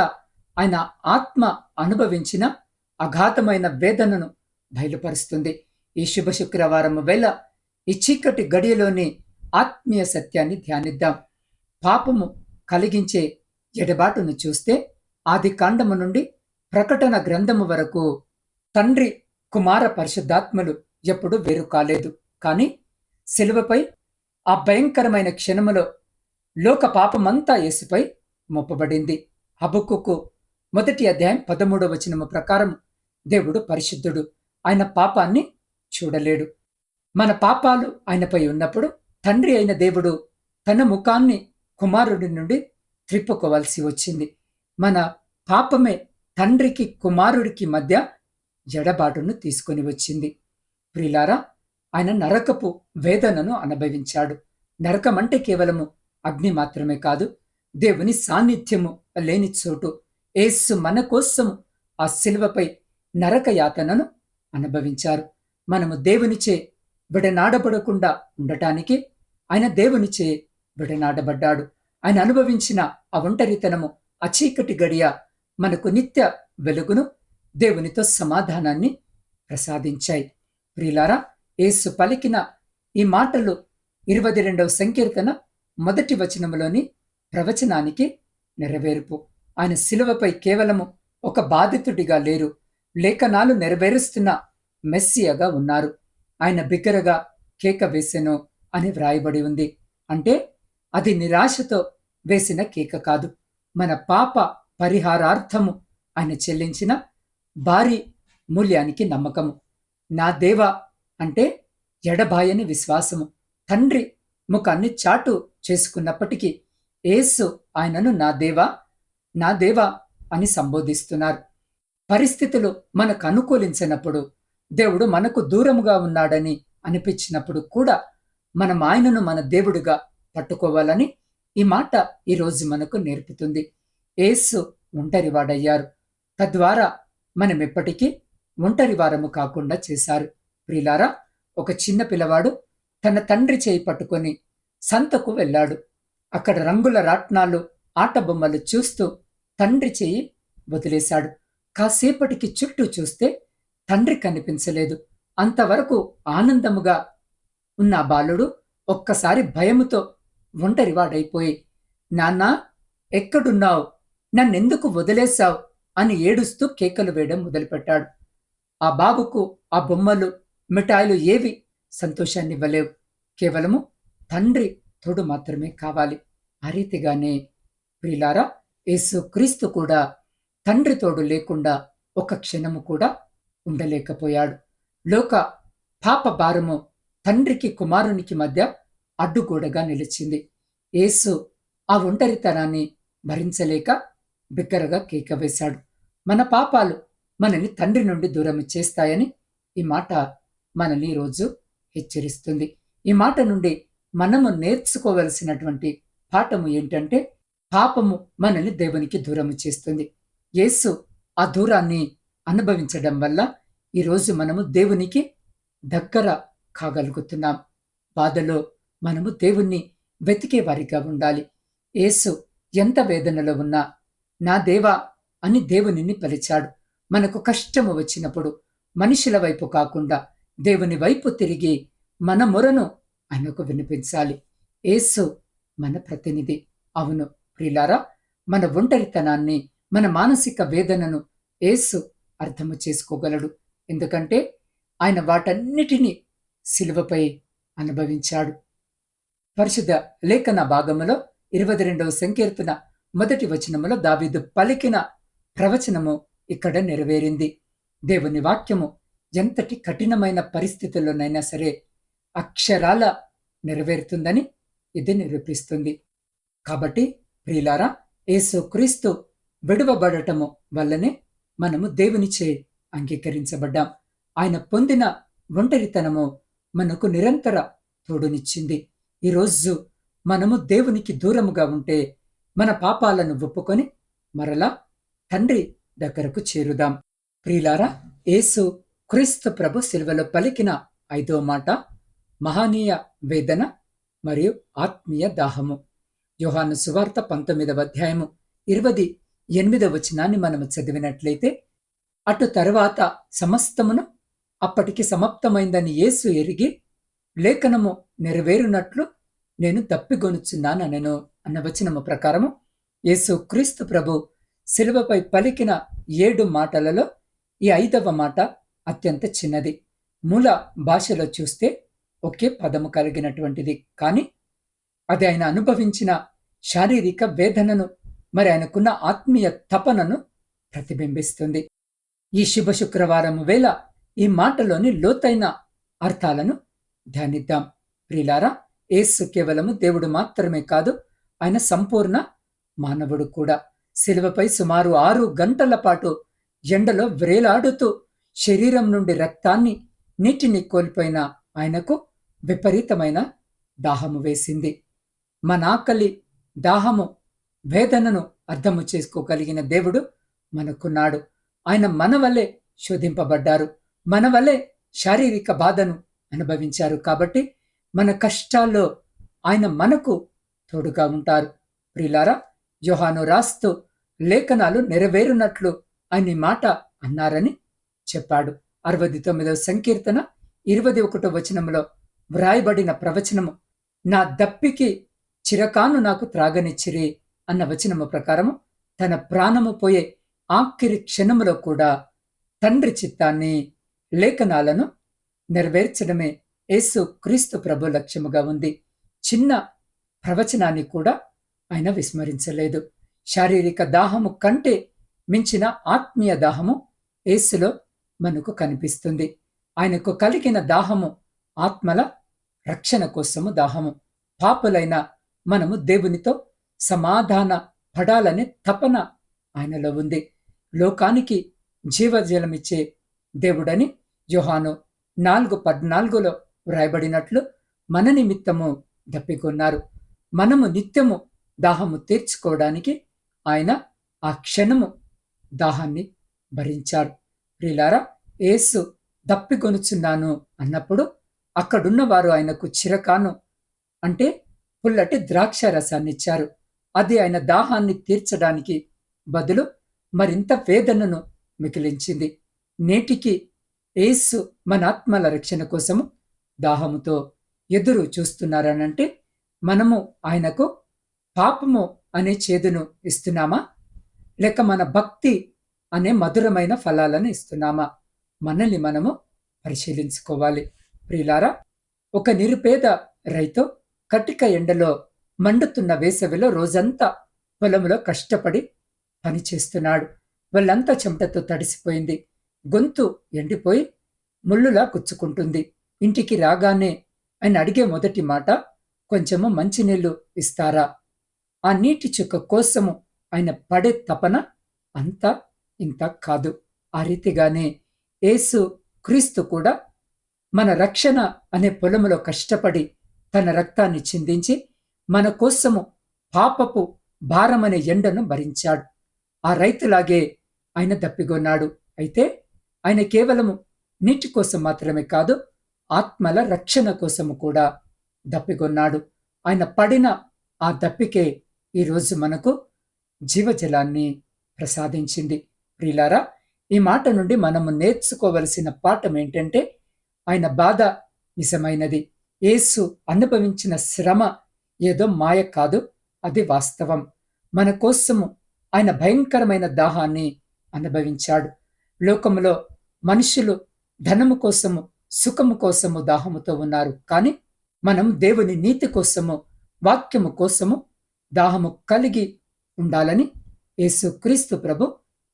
ఆయన ఆత్మ అనుభవించిన అగాధమైన వేదనను బయలుపరుస్తుంది. ఈ శుభ శుక్రవారం వేళ ఈ చీకటి గడియలోని ఆత్మీయ సత్యాన్ని ధ్యానిద్దాం. పాపము కలిగించే ఎడబాటును చూస్తే ఆది కాండము నుండి ప్రకటన గ్రంథము వరకు తండ్రి కుమార పరిశుద్ధాత్మలు ఎప్పుడు వేరు కాలేదు. కానీ శిలువపై ఆ భయంకరమైన క్షణములో లోక పాపమంతా యేసుపై మోపబడింది. హబక్కుకు 1వ అధ్యాయం 13వ వచనము ప్రకారం దేవుడు పరిశుద్ధుడు, ఆయన పాపాన్ని చూడలేడు. మన పాపాలు ఆయనపై ఉన్నప్పుడు తండ్రి అయిన దేవుడు తన ముఖాన్ని కుమారుడి నుండి త్రిప్పుకోవాల్సి వచ్చింది. మన పాపమే తండ్రికి కుమారుడికి మధ్య ఎడబాటును తీసుకొని వచ్చింది. ప్రియులారా, ఆయన నరకపు వేదనను అనుభవించాడు. నరకం అంటే కేవలము అగ్ని మాత్రమే కాదు, దేవుని సాన్నిధ్యము లేని చోటు. యేసు మన కోసము ఆ శిలువపై నరక యాతనను అనుభవించారు. మనము దేవునిచే విడనాడబడకుండా ఉండటానికి ఆయన దేవునిచే విడనాడబడ్డాడు. ఆయన అనుభవించిన ఆ ఒంటరితనము, ఆ చీకటి గడియ మనకు నిత్య వెలుగును, దేవునితో సమాధానాన్ని ప్రసాదించాయి. ప్రియులారా, యేసు పలికిన ఈ మాటలు 22వ సంకీర్తన 1వ వచనములోని ప్రవచనానికి నెరవేర్పు. ఆయన శిలువపై కేవలము ఒక బాధితుడిగా లేరు, లేఖనాలు నెరవేరుస్తున్న మెస్సియగా ఉన్నారు. ఆయన బిగ్గరగా కేక వేసెను అని వ్రాయబడి ఉంది. అంటే అది నిరాశతో వేసిన కేక కాదు, మన పాప పరిహారార్థము ఆయన చెల్లించిన భారీ మూల్యానికి నమ్మకము. నా దేవా అంటే ఎడబాయని విశ్వాసము. తండ్రి ముఖాన్ని చాటు చేసుకున్నప్పటికీ యేసు ఆయనను నా దేవా నా దేవా అని సంబోధిస్తున్నారు. పరిస్థితులు మనకు అనుకూలించినప్పుడు, దేవుడు మనకు దూరముగా ఉన్నాడని అనిపించినప్పుడు కూడా మనం ఆయనను మన దేవుడిగా పట్టుకోవాలని ఈ మాట ఈరోజు మనకు నేర్పుతుంది. యేసు ఒంటరివాడయ్యారు, తద్వారా మనం ఎప్పటికీ ఒంటరివారము కాకుండా చేశారు. ప్రియులారా, ఒక చిన్న పిల్లవాడు తన తండ్రి చేయి పట్టుకొని సంతకు వెళ్ళాడు. అక్కడ రంగుల రాట్నాలు, ఆట బొమ్మలు చూస్తూ తండ్రి చేయి వదిలేశాడు. కాసేపటికి చుట్టూ చూస్తే తండ్రి కనిపించలేదు. అంతవరకు ఆనందముగా ఉన్న బాలుడు ఒక్కసారి భయముతో ఒంటరివాడైపోయి, నాన్నా ఎక్కడున్నావు, నన్నెందుకు వదిలేశావు అని ఏడుస్తూ కేకలు వేయడం మొదలుపెట్టాడు. ఆ బాబుకు ఆ బొమ్మలు, మిఠాయిలు ఏవి సంతోషాన్నివ్వలేవు. కేవలము తండ్రి తోడు మాత్రమే కావాలి. ఆ రీతిగానే ప్రియులారా, యేసు క్రీస్తు కూడా తండ్రి తోడు లేకుండా ఒక క్షణము కూడా ఉండలేకపోయాడు. లోక పాప భారము తండ్రికి కుమారునికి మధ్య అడ్డుగోడగా నిలిచింది. యేసు ఆ ఒంటరితనాన్ని భరించలేక బిగ్గరగా కేక వేశాడు. మన పాపాలు మనల్ని తండ్రి నుండి దూరం చేస్తాయని ఈ మాట మనల్ని ఈరోజు హెచ్చరిస్తుంది. ఈ మాట నుండి మనము నేర్చుకోవలసినటువంటి పాఠము ఏంటంటే, పాపము మనల్ని దేవునికి దూరం చేస్తుంది. యేసు ఆ దూరాన్ని అనుభవించడం వల్ల ఈరోజు మనము దేవునికి దగ్గర కాగలుగుతున్నాం. బాధలో మనము దేవుణ్ణి వెతికే వారిగా ఉండాలి. యేసు ఎంత వేదనలో ఉన్నా నా దేవా అని దేవునిని పిలిచాడు. మనకు కష్టము వచ్చినప్పుడు మనుషుల వైపు కాకుండా దేవుని వైపు తిరిగి మన మొరను ఆయనకు వినిపించాలి. యేసు మన ప్రతినిధి. అవును ప్రియులారా, మన ఒంటరితనాన్ని, మన మానసిక వేదనను యేసు అర్థము చేసుకోగలడు. ఎందుకంటే ఆయన వాటన్నిటినీ శిలువపై అనుభవించాడు. పరిశుద్ధ లేఖన భాగములో 22వ సంకీర్తన 1వ వచనములో దావీదు పలికిన ప్రవచనము ఇక్కడ నెరవేరింది. దేవుని వాక్యము ఎంతటి కఠినమైన పరిస్థితుల్లోనైనా సరే అక్షరాల నెరవేరుతుందని ఇది నిరూపిస్తుంది. కాబట్టి ప్రియులారా, యేసు క్రీస్తు విడువబడటము వల్లనే మనము దేవునిచే అంగీకరించబడ్డాం. ఆయన పొందిన ఒంటరితనము మనకు నిరంతర తోడునిచ్చింది. ఈరోజు మనము దేవునికి దూరముగా ఉంటే మన పాపాలను ఒప్పుకొని మరలా తండ్రి దగ్గరకు చేరుదాం. ప్రియులారా, యేసు క్రీస్తు ప్రభు శిలువలో పలికిన 5వ మాట మహనీయ వేదన మరియు ఆత్మీయ దాహము. యోహాను సువార్త 19వ అధ్యాయము 28వ వచనాన్ని మనము చదివినట్లయితే, అటు తరువాత సమస్తమును అప్పటికి సమాప్తమైందని యేసు ఎరిగి లేఖనము నెరవేరునట్లు నేను దప్పిగొనుచున్నానెను అన్న వచనము ప్రకారము యేసు క్రీస్తు ప్రభు శిలువపై పలికిన 7 మాటలలో ఈ 5వ మాట అత్యంత చిన్నది. మూల భాషలో చూస్తే ఒకే పదము కలిగినటువంటిది, కానీ అది ఆయన అనుభవించిన శారీరక వేదనను, మరి ఆయనకున్న ఆత్మీయ తపనను ప్రతిబింబిస్తుంది. ఈ శుభ శుక్రవారం వేళ ఈ మాటలోని లోతైన అర్థాలను ధ్యానిద్దాం. ప్రియులారా, యేసు కేవలము దేవుడు మాత్రమే కాదు, ఆయన సంపూర్ణ మానవుడు కూడా. శిలువపై సుమారు 6 గంటల పాటు ఎండలో వ్రేలాడుతూ శరీరం నుండి రక్తాన్ని, నీటిని కోల్పోయిన ఆయనకు విపరీతమైన దాహము వేసింది. మన ఆకలి, దాహము, వేదనను అర్థము చేసుకోగలిగిన దేవుడు మనకున్నాడు. ఆయన మన వల్లే శోధింపబడ్డారు, మన వల్లే శారీరక బాధను అనుభవించారు. కాబట్టి మన కష్టాల్లో ఆయన మనకు తోడుగా ఉంటారు. ప్రియులారా, యోహాను రాస్తూ లేఖనాలు నెరవేరునట్లు ఆయన మాట అన్నారని చెప్పాడు. 69వ సంకీర్తన 21వ వచనంలో వ్రాయబడిన ప్రవచనము, నా దప్పికి చిరకాను నాకు త్రాగనిచ్చిరి అన్న వచనము ప్రకారము తన ప్రాణము పోయే ఆఖరి క్షణములో కూడా తండ్రి చిత్తాన్ని, లేఖనాలను నెరవేర్చడమే యేసు క్రీస్తు ప్రభు లక్ష్యముగా ఉంది. చిన్న ప్రవచనాన్ని కూడా ఆయన విస్మరించలేదు. శారీరక దాహము కంటే మించిన ఆత్మీయ దాహము యేసులో మనకు కనిపిస్తుంది. ఆయనకు కలిగిన దాహము ఆత్మల రక్షణ కోసము దాహము. పాపులైన మనము దేవునితో సమాధాన పడాలనే తపన ఆయనలో ఉంది. లోకానికి జీవజలమిచ్చే దేవుడని యోహాను 4:14లో వ్రాయబడినట్లు మన నిమిత్తము దప్పికొన్నారు. మనము నిత్యము దాహము తీర్చుకోవడానికి ఆయన ఆ క్షణము దాహాన్ని భరించాడు. ప్రియులారా, యేసు దప్పికొనుచున్నాను అన్నప్పుడు అక్కడున్న వారు ఆయనకు చిరకాను అంటే పుల్లటి ద్రాక్ష రసాన్ని ఇచ్చారు. అది ఆయన దాహాన్ని తీర్చడానికి బదులు మరింత వేదనను మిగిలించింది. నేటికి యేసు మన ఆత్మల రక్షణ కోసము దాహముతో ఎదురు చూస్తున్నారనంటే మనము ఆయనకు పాపము అనే చేదును ఇస్తున్నామా, లేక మన భక్తి అనే మధురమైన ఫలాలను ఇస్తున్నామా? మనల్ని మనము పరిశీలించుకోవాలి. ప్రియులారా, ఒక నిరుపేద రైతు కటిక ఎండలో మండుతున్న వేసవిలో రోజంతా పొలంలో కష్టపడి పనిచేస్తున్నాడు. వాళ్ళంతా చెమటతో తడిసిపోయింది. గొంతు ఎండిపోయి ముళ్ళులా గుచ్చుకుంటుంది. ఇంటికి రాగానే ఆయన అడిగే మొదటి మాట, కొంచెము మంచినీళ్లు ఇస్తారా? ఆ నీటి చుక్క కోసము ఆయన పడే తపన అంతా ఇంత కాదు. ఆ రీతిగానే యేసు క్రీస్తు కూడా మన రక్షణ అనే పొలములో కష్టపడి తన రక్తాన్ని చిందించి మన కోసము పాపపు భారమనే ఎండను భరించాడు. ఆ రైతులాగే ఆయన దప్పిగొన్నాడు. అయితే ఆయన కేవలము నీటి కోసం మాత్రమే కాదు, ఆత్మల రక్షణ కోసము కూడా దప్పిగొన్నాడు. ఆయన పడిన ఆ దప్పికే ఈరోజు మనకు జీవజలాన్ని ప్రసాదించింది. ప్రియులారా, ఈ మాట నుండి మనము నేర్చుకోవలసిన పాఠం ఏంటంటే, ఆయన బాధ నిజమైనది. యేసు అనుభవించిన శ్రమ ఏదో మాయ కాదు, అది వాస్తవం. మన కోసము ఆయన భయంకరమైన దాహాన్ని అనుభవించాడు. లోకములో మనుషులు ధనము కోసము, సుఖము కోసము దాహముతో ఉన్నారు. కానీ మనం దేవుని నీతి కోసము, వాక్యము కోసము దాహము కలిగి ఉండాలని యేసుక్రీస్తు ప్రభు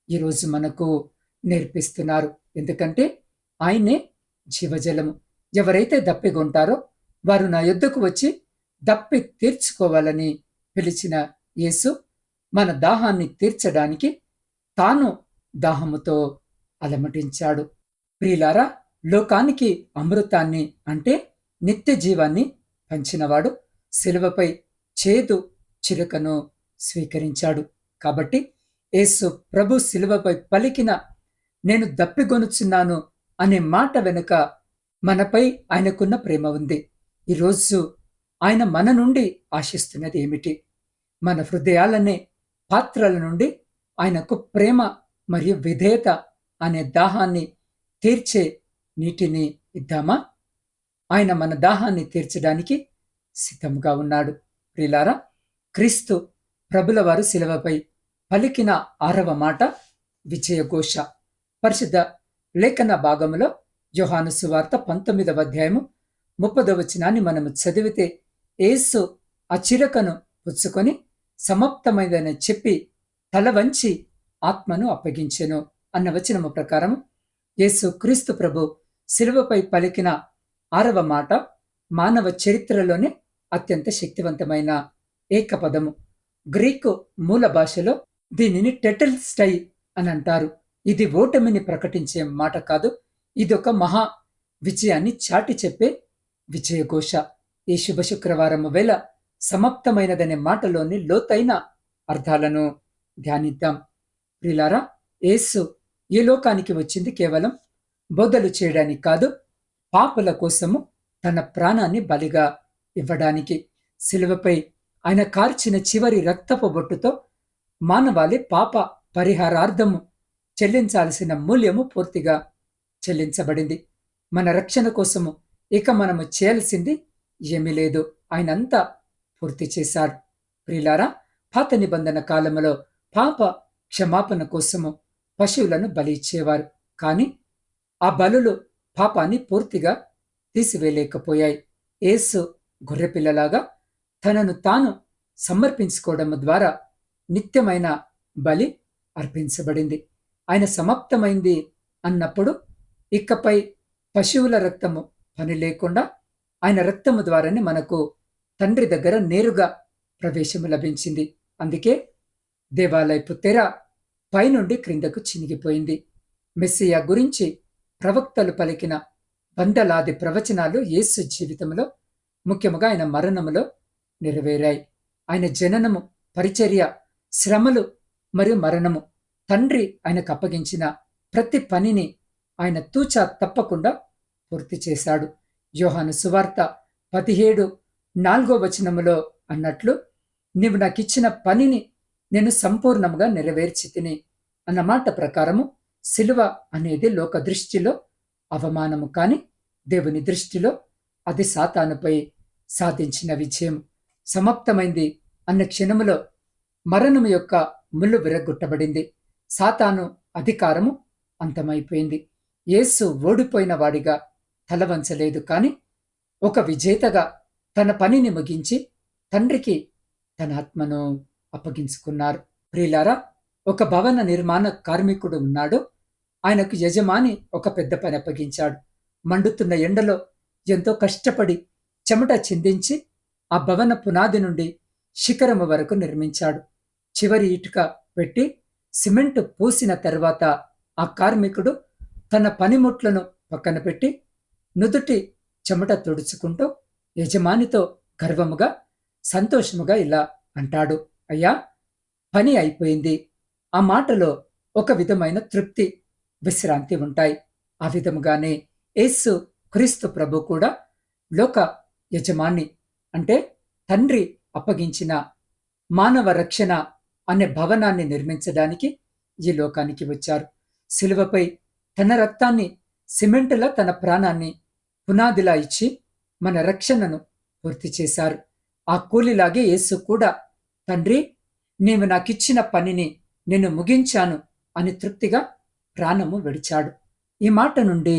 ఈరోజు మనకు నేర్పిస్తున్నారు. ఎందుకంటే ఆయనే జీవజలము. ఎవరైతే దప్పిగొంటారో వారు నా యొద్దకు వచ్చి దప్పి తీర్చుకోవాలని పిలిచిన యేసు మన దాహాన్ని తీర్చడానికి తాను దాహముతో అలమటించాడు. ప్రియులారా, లోకానికి అమృతాన్ని అంటే నిత్య జీవాన్ని పంచినవాడు శిలువపై చేదు చిలుకను స్వీకరించాడు. కాబట్టి యేసు ప్రభు శిలువపై పలికిన నేను దప్పిగొనుచున్నాను అనే మాట వెనుక మనపై ఆయనకున్న ప్రేమ ఉంది. ఈరోజు ఆయన మన నుండి ఆశిస్తున్నది ఏమిటి? మన హృదయాలనే పాత్రల నుండి ఆయనకు ప్రేమ మరియు విధేయత అనే దాహాన్ని తీర్చే నీటిని ఇద్దామా? ఆయన మన దాహాన్ని తీర్చడానికి సిద్ధంగా ఉన్నాడు. ప్రియులారా, క్రీస్తు ప్రభుల వారు శిలువపై పలికిన 6వ మాట విజయఘోష. పరిశుద్ధ లేఖన భాగములో యోహాను సువార్త 19వ అధ్యాయము 30వ వచనాన్ని మనము చదివితే, యేసు ఆ చిలుకను పుచ్చుకొని సమాప్తమైందని చెప్పి తల వంచి ఆత్మను అప్పగించెను అన్న వచనము ప్రకారం యేసు క్రీస్తు ప్రభు శిలువపై పలికిన 6వ మాట మానవ చరిత్రలోనే అత్యంత శక్తివంతమైన ఏకపదము. గ్రీకు మూల భాషలో దీనిని టెటల్ స్టై అని అంటారు. ఇది ఓటమిని ప్రకటించే మాట కాదు, ఇదొక మహా విజయాన్ని చాటి చెప్పే విజయఘోష. ఈ శుభ శుక్రవారం వేళ సమాప్తమైనదనే మాటలోని లోతైన అర్థాలను ధ్యానిద్దాం. ప్రియులారా, యేసు ఈ లోకానికి వచ్చింది కేవలం బోధలు చేయడానికి కాదు, పాపుల కోసము తన ప్రాణాన్ని బలిగా ఇవ్వడానికి. శిలువపై ఆయన కార్చిన చివరి రక్తపు బొట్టుతో మానవాళి పాప పరిహారార్థము చెల్లించాల్సిన మూల్యము పూర్తిగా చెల్లించబడింది. మన రక్షణ కోసము ఇక మనము చేయాల్సింది ఏమీ లేదు, ఆయనంతా పూర్తి చేశాడు. ప్రియులారా, పాత నిబంధన కాలంలో పాప క్షమాపణ కోసము పశువులను బలి ఇచ్చేవారు. కానీ ఆ బలులు పాపాన్ని పూర్తిగా తీసివేయలేకపోయాయి. యేసు గొర్రెపిల్లలాగా తనను తాను సమర్పించుకోవడం ద్వారా నిత్యమైన బలి అర్పించబడింది. ఆయన సమాప్తమైంది అన్నప్పుడు ఇకపై పశువుల రక్తము పని లేకుండా ఆయన రక్తము ద్వారానే మనకు తండ్రి దగ్గర నేరుగా ప్రవేశము లభించింది. అందుకే దేవాలయపు తెర పైనుండి క్రిందకు చినిగిపోయింది. మెస్సియా గురించి ప్రవక్తలు పలికిన వందలాది ప్రవచనాలు యేసు జీవితంలో, ముఖ్యముగా ఆయన మరణములో నెరవేరాయి. ఆయన జననము, పరిచర్య, శ్రమలు మరియు మరణము, తండ్రి ఆయనకు అప్పగించిన ప్రతి పనిని ఆయన తూచా తప్పకుండా పూర్తి చేశాడు. యోహాను సువార్త 17:4 వచనములో అన్నట్లు, నీవు నాకిచ్చిన పనిని నేను సంపూర్ణంగా నెరవేర్చి తిని అన్నమాట ప్రకారము సిలువ అనేది లోక దృష్టిలో అవమానము, కాని దేవుని దృష్టిలో అది సాతానుపై సాధించిన విజయం. సమాప్తమైంది అన్న క్షణములో మరణము యొక్క ముళ్ళు విరగొట్టబడింది. సాతాను అధికారము అంతమైపోయింది. యేసు ఓడిపోయిన వాడిగా తలవంచలేదు, కాని ఒక విజేతగా తన పనిని ముగించి తండ్రికి తన ఆత్మను అప్పగించుకున్నారు. ప్రియులారా, ఒక భవన నిర్మాణ కార్మికుడు ఉన్నాడు. ఆయనకు యజమాని ఒక పెద్ద పని అప్పగించాడు. మండుతున్న ఎండలో ఎంతో కష్టపడి చెమట చిందించి ఆ భవన పునాది నుండి శిఖరము వరకు నిర్మించాడు. చివరి ఇటుక పెట్టి సిమెంటు పూసిన తర్వాత ఆ కార్మికుడు తన పనిముట్లను పక్కన పెట్టి నుదుటి చెమట తుడుచుకుంటూ యజమానితో గర్వముగా, సంతోషముగా ఇలా అంటాడు, అయ్యా, పని అయిపోయింది. ఆ మాటలో ఒక విధమైన తృప్తి, విశ్రాంతి ఉంటాయి. ఆ విధముగానే యేసు క్రీస్తు ప్రభు కూడా లోక యజమాని అంటే తండ్రి అప్పగించిన మానవ రక్షణ అనే భవనాన్ని నిర్మించడానికి ఈ లోకానికి వచ్చారు. సిలువపై తన రక్తాన్ని, సిమెంటులా తన ప్రాణాన్ని పునాదిలా ఇచ్చి మన రక్షణను పూర్తి చేశారు. ఆ కూలిలాగే యేసు కూడా, తండ్రి, నీవు నాకిచ్చిన పనిని నేను ముగించాను అని తృప్తిగా ప్రాణము విడిచాడు. ఈ మాట నుండి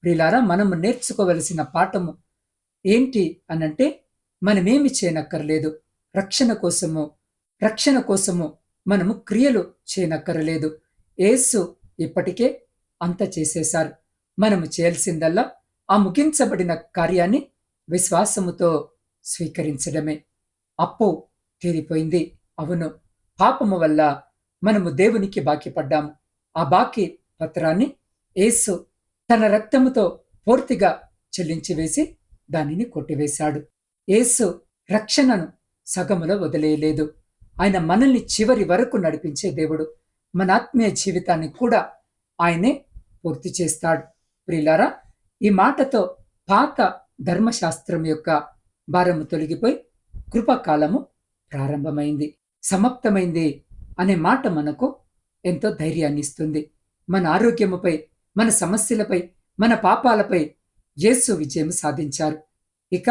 ప్రియులారా, మనము నేర్చుకోవలసిన పాఠము ఏంటి అనంటే, మనమేమి చేయనక్కర్లేదు. రక్షణ కోసము మనము క్రియలు చేయనక్కరలేదు. యేసు ఇప్పటికే అంత చేసేశారు. మనము చేయాల్సిందల్లా ఆ ముగించబడిన కార్యాన్ని విశ్వాసముతో స్వీకరించడమే. అప్పు తీరిపోయింది. అవును, పాపము వల్ల మనము దేవునికి బాకీపడ్డాము. ఆ బాకీ పత్రాన్ని యేసు తన రక్తముతో పూర్తిగా చెల్లించివేసి దానిని కొట్టివేశాడు. యేసు రక్షణను సగములో వదిలేయలేదు. ఆయన మనల్ని చివరి వరకు నడిపించే దేవుడు. మన ఆత్మీయ జీవితాన్ని కూడా ఆయనే పూర్తి చేస్తాడు. ప్రియులారా, ఈ మాటతో పాత ధర్మశాస్త్రం యొక్క భారము తొలగిపోయి కృపకాలము ప్రారంభమైంది, సమాప్తమైంది అనే మాట మనకు ఎంతో ధైర్యాన్ని ఇస్తుంది. మన ఆరోగ్యముపై, మన సమస్యలపై, మన పాపాలపై యేసు విజయం సాధించారు. ఇక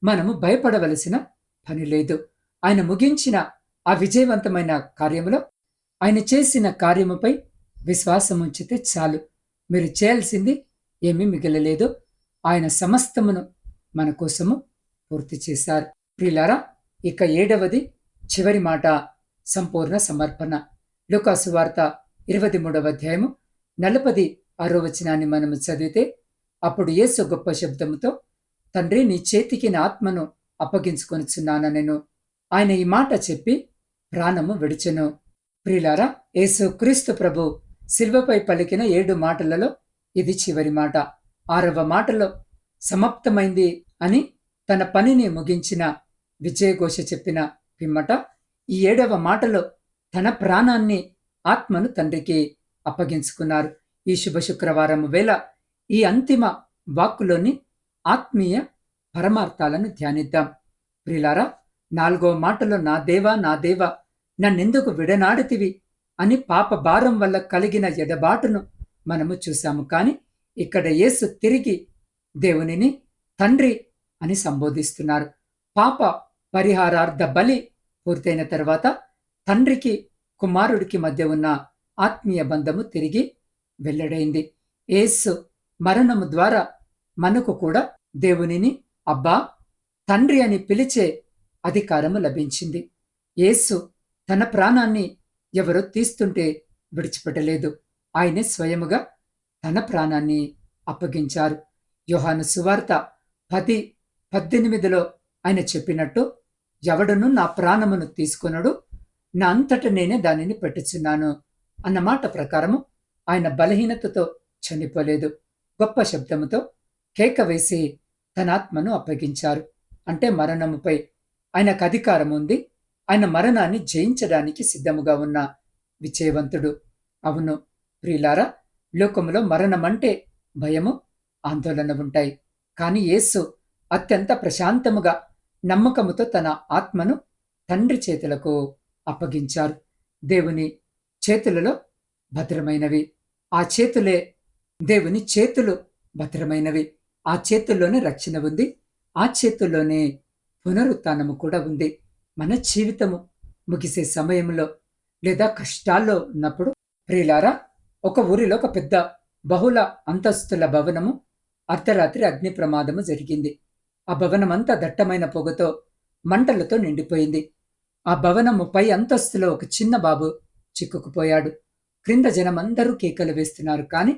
మనము భయపడవలసిన పని లేదు. ఆయన ముగించిన ఆ విజయవంతమైన కార్యములో, ఆయన చేసిన కార్యముపై విశ్వాసం ఉంచితే చాలు. మీరు చేయాల్సింది ఏమీ మిగలలేదు. ఆయన సమస్తమును మన కోసము పూర్తి చేశారు. ప్రియులారా, ఇక 7వది చివరి మాట సంపూర్ణ సమర్పణ. లూకాసు వార్త 23వ అధ్యాయము 46వ వచనాన్ని మనము చదివితే, అప్పుడు యేసు గొప్ప శబ్దముతో, తండ్రి, నీ చేతికి నా ఆత్మను అప్పగించుకొనుచున్నానెను. ఆయన ఈ మాట చెప్పి ప్రాణము విడిచెను. ప్రియులారా, యేసు క్రీస్తు ప్రభు శిల్వపై పలికిన 7 మాటలలో ఇది చివరి మాట. 6వ మాటలో సమాప్తమైంది అని తన పనిని ముగించిన విజయఘోష చెప్పిన పిమ్మట ఈ 7వ మాటలో తన ప్రాణాన్ని, ఆత్మను తండ్రికి అప్పగించుకున్నారు. ఈ శుభ శుక్రవారం వేళ ఈ అంతిమ వాక్కులోని ఆత్మీయ పరమార్థాలను ధ్యానిద్దాం. ప్రియులారా, 4వ మాటలో, నా దేవా, నా దేవా, నన్నెందుకు విడనాడితివి అని పాప భారం వల్ల కలిగిన ఎడబాటును మనము చూశాము. కానీ ఇక్కడ యేసు తిరిగి దేవునిని తండ్రి అని సంబోధిస్తున్నారు. పాప పరిహారార్థ బలి పూర్తయిన తర్వాత తండ్రికి కుమారుడికి మధ్య ఉన్న ఆత్మీయ బంధము తిరిగి వెల్లడైంది. యేసు మరణము ద్వారా మనకు కూడా దేవునిని అబ్బా, తండ్రి అని పిలిచే అధికారము లభించింది. యేసు తన ప్రాణాన్ని ఎవరో తీస్తుంటే విడిచిపెట్టలేదు. ఆయనే స్వయముగా తన ప్రాణాన్ని అప్పగించారు. యోహాను సువార్త 10:18లో ఆయన చెప్పినట్టు, ఎవడును నా ప్రాణమును తీసుకొనడు, నా అంతట నేనే దానిని పెట్టుచున్నాను అన్నమాట ప్రకారము ఆయన బలహీనతతో చనిపోలేదు. గొప్ప శబ్దముతో కేక వేసి తన ఆత్మను అప్పగించారు. అంటే మరణముపై ఆయనకు అధికారం ఉంది. ఆయన మరణాన్ని జయించడానికి సిద్ధముగా ఉన్న విజయవంతుడు. అవును ప్రియులారా, లోకములో మరణమంటే భయము, ఆందోళన ఉంటాయి. కానీ యేసు అత్యంత ప్రశాంతముగా, నమ్మకముతో తన ఆత్మను తండ్రి చేతులకు అప్పగించారు. దేవుని చేతులలో భద్రమైనవి. ఆ చేతులే దేవుని చేతులు భద్రమైనవి. ఆ చేతుల్లోనే రక్షణ ఉంది. ఆ చేతుల్లోనే పునరుత్థానము కూడా ఉంది. మన జీవితము ముగిసే సమయంలో లేదా కష్టాల్లో ఉన్నప్పుడు, ప్రియులారా, ఒక ఊరిలో ఒక పెద్ద బహుళ అంతస్తుల భవనము అర్ధరాత్రి అగ్ని ప్రమాదము జరిగింది. ఆ భవనమంతా దట్టమైన పొగతో, మంటలతో నిండిపోయింది. ఆ భవనము పై అంతస్తులో ఒక చిన్న బాబు చిక్కుకుపోయాడు. క్రింద జనమందరూ కేకలు వేస్తున్నారు. కానీ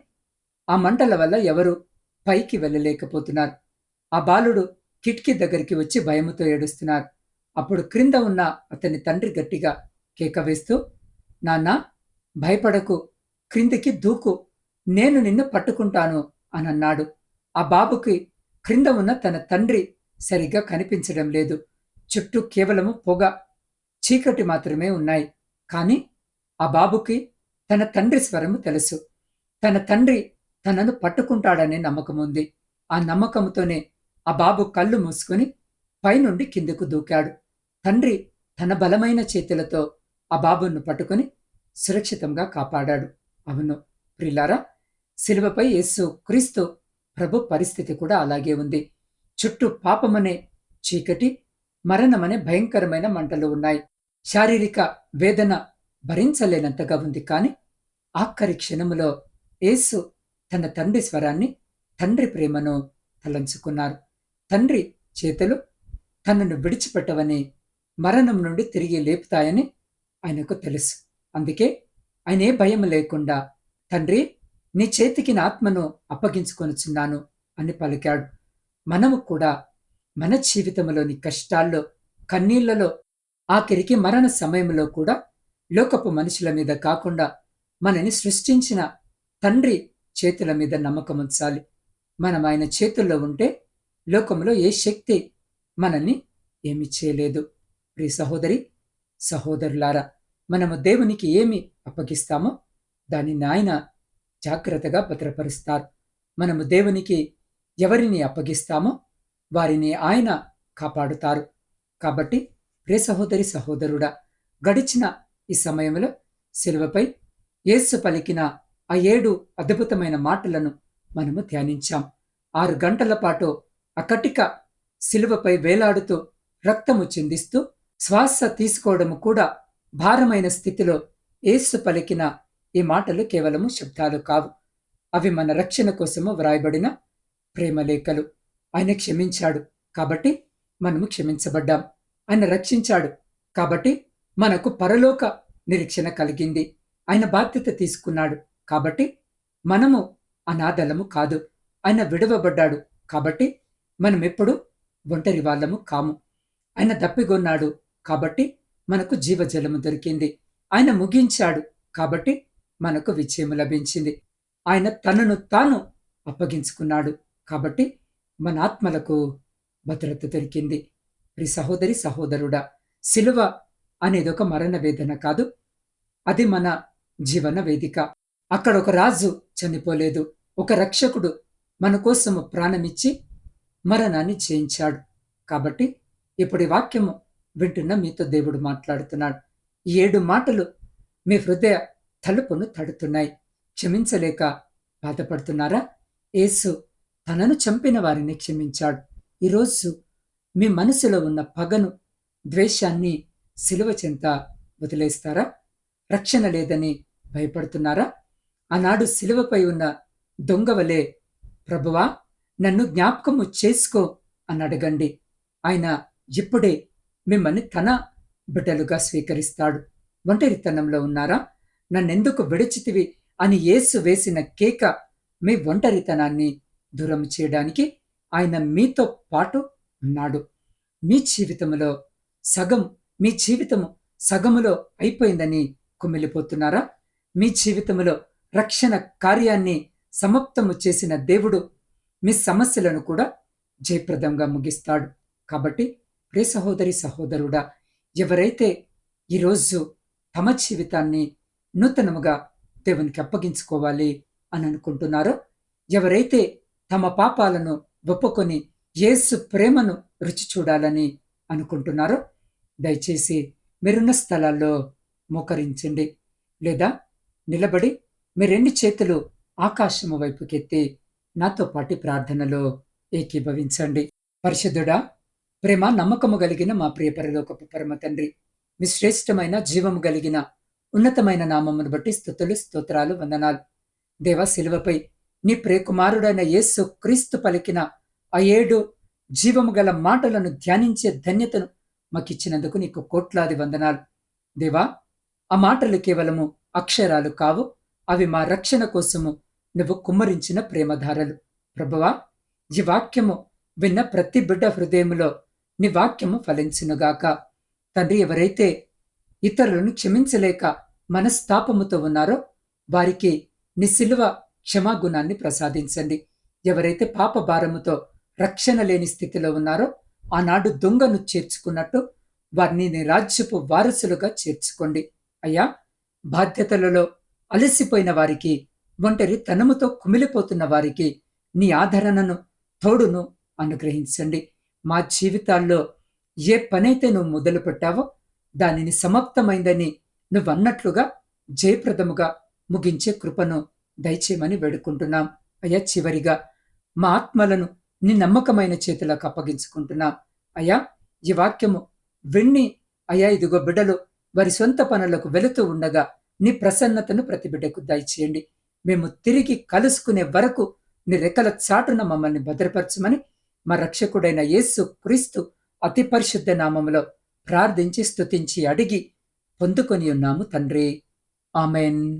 ఆ మంటల వల్ల ఎవరు పైకి వెళ్ళలేకపోతున్నారు. ఆ బాలుడు కిటికీ దగ్గరికి వచ్చి భయముతో ఏడుస్తున్నారు. అప్పుడు క్రింద ఉన్న అతని తండ్రి గట్టిగా కేక వేస్తూ, నాన్నా, భయపడకు, క్రిందికి దూకు, నేను నిన్ను పట్టుకుంటాను అని అన్నాడు. ఆ బాబుకి క్రింద ఉన్న తన తండ్రి సరిగ్గా కనిపించడం లేదు. చుట్టూ కేవలము పొగ, చీకటి మాత్రమే ఉన్నాయి. కానీ ఆ బాబుకి తన తండ్రి స్వరము తెలుసు. తన తండ్రి తనను పట్టుకుంటాడనే నమ్మకం ఉంది. ఆ నమ్మకంతోనే ఆ బాబు కళ్ళు మూసుకుని పైనుండి కిందకు దూకాడు. తండ్రి తన బలమైన చేతులతో ఆ బాబును పట్టుకుని సురక్షితంగా కాపాడాడు. అవును ప్రియులారా, శిలువపై యేసు క్రీస్తు ప్రభు పరిస్థితి కూడా అలాగే ఉంది. చుట్టూ పాపమనే చీకటి, మరణమనే భయంకరమైన మంటలు ఉన్నాయి. శారీరక వేదన భరించలేనంతగా ఉంది. కానీ ఆఖరి క్షణములో యేసు తన తండ్రి స్వరాన్ని తండ్రి ప్రేమను తలంచుకున్నారు. తండ్రి చేతులు తనను విడిచిపెట్టవని, మరణం నుండి తిరిగి లేపుతాయని ఆయనకు తెలుసు. అందుకే ఆయన ఏ భయం లేకుండా, తండ్రి నీ చేతికి నా ఆత్మను అప్పగించుకొనుచున్నాను అని పలికాడు. మనము కూడా మన జీవితంలోని కష్టాల్లో, కన్నీళ్లలో, ఆఖరికి మరణ సమయంలో కూడా లోకపు మనుషుల మీద కాకుండా మనని సృష్టించిన తండ్రి చేతుల మీద నమ్మకం ఉంచాలి. మనం ఆయన చేతుల్లో ఉంటే లోకంలో ఏ శక్తి మనల్ని ఏమి చేయలేదు. ప్రియ సహోదరి, సహోదరులారా, మనము దేవునికి ఏమి అప్పగిస్తామో దానిని ఆయన జాగ్రత్తగా భద్రపరుస్తారు. మనము దేవునికి ఎవరిని అప్పగిస్తామో వారిని ఆయన కాపాడుతారు. కాబట్టి ప్రియ సహోదరి, సహోదరుడా, గడిచిన ఈ సమయంలో శిలువపై యేసు పలికిన ఆ 7 అద్భుతమైన మాటలను మనము ధ్యానించాం. 6 గంటల పాటు అకటిక శిలువపై వేలాడుతూ, రక్తము చిందిస్తూ, శ్వాస తీసుకోవడము కూడా భారమైన స్థితిలో యేసు పలికిన ఈ మాటలు కేవలము శబ్దాలు కావు. అవి మన రక్షణ కోసము వ్రాయబడిన ప్రేమలేఖలు. ఆయన క్షమించాడు కాబట్టి మనము క్షమించబడ్డాం. ఆయన రక్షించాడు కాబట్టి మనకు పరలోక నిరీక్షణ కలిగింది. ఆయన బాధ్యత తీసుకున్నాడు కాబట్టి మనము అనాథలము కాదు. ఆయన విడవబడ్డాడు కాబట్టి మనం ఎప్పుడు ఒంటరి వాళ్ళము కాము. ఆయన దప్పిగొన్నాడు కాబట్టి మనకు జీవజలము దొరికింది. ఆయన ముగించాడు కాబట్టి మనకు విజయము లభించింది. ఆయన తనను తాను అప్పగించుకున్నాడు కాబట్టి మన ఆత్మలకు భద్రత దొరికింది. ప్రియ సహోదరి, సహోదరుడా, సిలువ అనేది ఒక మరణ వేదన కాదు, అది మన జీవన వేదిక. అక్కడ ఒక రాజు చనిపోలేదు, ఒక రక్షకుడు మన కోసము ప్రాణమిచ్చి మరణాన్ని జయించాడు. కాబట్టి ఇప్పుడు ఈ వాక్యము వింటున్న మీతో దేవుడు మాట్లాడుతున్నాడు. ఈ 7 మాటలు మీ హృదయ తలుపును తడుతున్నాయి. క్షమించలేక బాధపడుతున్నారా? యేసు తనను చంపిన వారిని క్షమించాడు. ఈరోజు మీ మనసులో ఉన్న పగను, ద్వేషాన్ని సిలువ చెంత వదిలేస్తారా? రక్షణ లేదని భయపడుతున్నారా? ఆనాడు సిలువపై ఉన్న దొంగవలే, ప్రభువా నన్ను జ్ఞాపకము చేసుకో అని అడగండి. ఆయన ఇప్పుడే మిమ్మల్ని తన బిడ్డలుగా స్వీకరిస్తాడు. ఒంటరితనంలో ఉన్నారా? నన్నెందుకు విడిచితివి అని యేసు వేసిన కేక మీ ఒంటరితనాన్ని దూరం చేయడానికి ఆయన మీతో పాటు ఉన్నాడు. మీ జీవితము సగములో అయిపోయిందని కుమిలిపోతున్నారా? మీ జీవితంలో రక్షణ కార్యాన్ని సమాప్తము చేసిన దేవుడు మీ సమస్యలను కూడా జయప్రదంగా ముగిస్తాడు. కాబట్టి ప్రియ సహోదరి, సహోదరుడా, ఎవరైతే ఈరోజు తమ జీవితాన్ని నూతనముగా దేవునికి అప్పగించుకోవాలి అని అనుకుంటున్నారో, ఎవరైతే తమ పాపాలను ఒప్పుకొని యేసు ప్రేమను రుచి చూడాలని అనుకుంటున్నారో, దయచేసి మీరున్న స్థలాల్లో మోకరించండి, లేదా నిలబడి మీ 2 చేతులు ఆకాశము వైపుకెత్తి నాతో పాటి ప్రార్థనలో ఏకీభవించండి. పరిశుద్ధుడా, ప్రేమ నమ్మకము కలిగిన మా ప్రియ పరలోకపు పరమ తండ్రి, మీ శ్రేష్టమైన జీవము కలిగిన ఉన్నతమైన నామమును బట్టి స్తుతులు, స్తోత్రాలు, వందనాలు. దేవా, శిలువపై నీ ప్రియకుమారుడైన యేసు క్రీస్తు పలికిన ఆ 7 జీవము గల మాటలను ధ్యానించే ధన్యతను మాకిచ్చినందుకు నీకు కోట్లాది వందనాలు. దేవా, ఆ మాటలు కేవలము అక్షరాలు కావు, అవి మా రక్షణ కోసము నువ్వు కుమ్మరించిన ప్రేమధారలు. ప్రభువా, ఈ వాక్యము విన్న ప్రతి బిడ్డ హృదయములో నీ వాక్యము ఫలించునుగాక. తండ్రి, ఎవరైతే ఇతరులను క్షమించలేక మనస్తాపముతో ఉన్నారో వారికి నీ సిలువ క్షమాగుణాన్ని ప్రసాదించండి. ఎవరైతే పాప భారముతో రక్షణ లేని స్థితిలో ఉన్నారో, ఆనాడు దొంగను చేర్చుకున్నట్టు వారిని నీ రాజ్యపు వారసులుగా చేర్చుకోండి. అయ్యా, బాధ్యతలలో అలసిపోయిన వారికి, ఒంటరి తనముతో కుమిలిపోతున్న వారికి నీ ఆదరణను, తోడును అనుగ్రహించండి. మా జీవితాల్లో ఏ పనైతే నువ్వు మొదలు పెట్టావో దానిని సమాప్తమైందని నువ్వన్నట్లుగా జయప్రదముగా ముగించే కృపను దయచేయమని వేడుకుంటున్నాం. అయ్యా, చివరిగా మా ఆత్మలను నీ నమ్మకమైన చేతులకు అప్పగించుకుంటున్నాం. అయ్యా, ఈ వాక్యము విన్ని అయ్యా, ఇదిగో బిడ్డలు వారి సొంత పనులకు వెళుతూ ఉండగా నీ ప్రసన్నతను ప్రతి బిడ్డకు దయచేయండి. మేము తిరిగి కలుసుకునే వరకు నీ రెక్కల చాటున మమ్మల్ని భద్రపరచమని మా రక్షకుడైన యేసు క్రీస్తు అతి పరిశుద్ధ నామములో ప్రార్థించి స్తుతించి అడిగి పొందుకొని ఉన్నాము తండ్రి. ఆమెన్.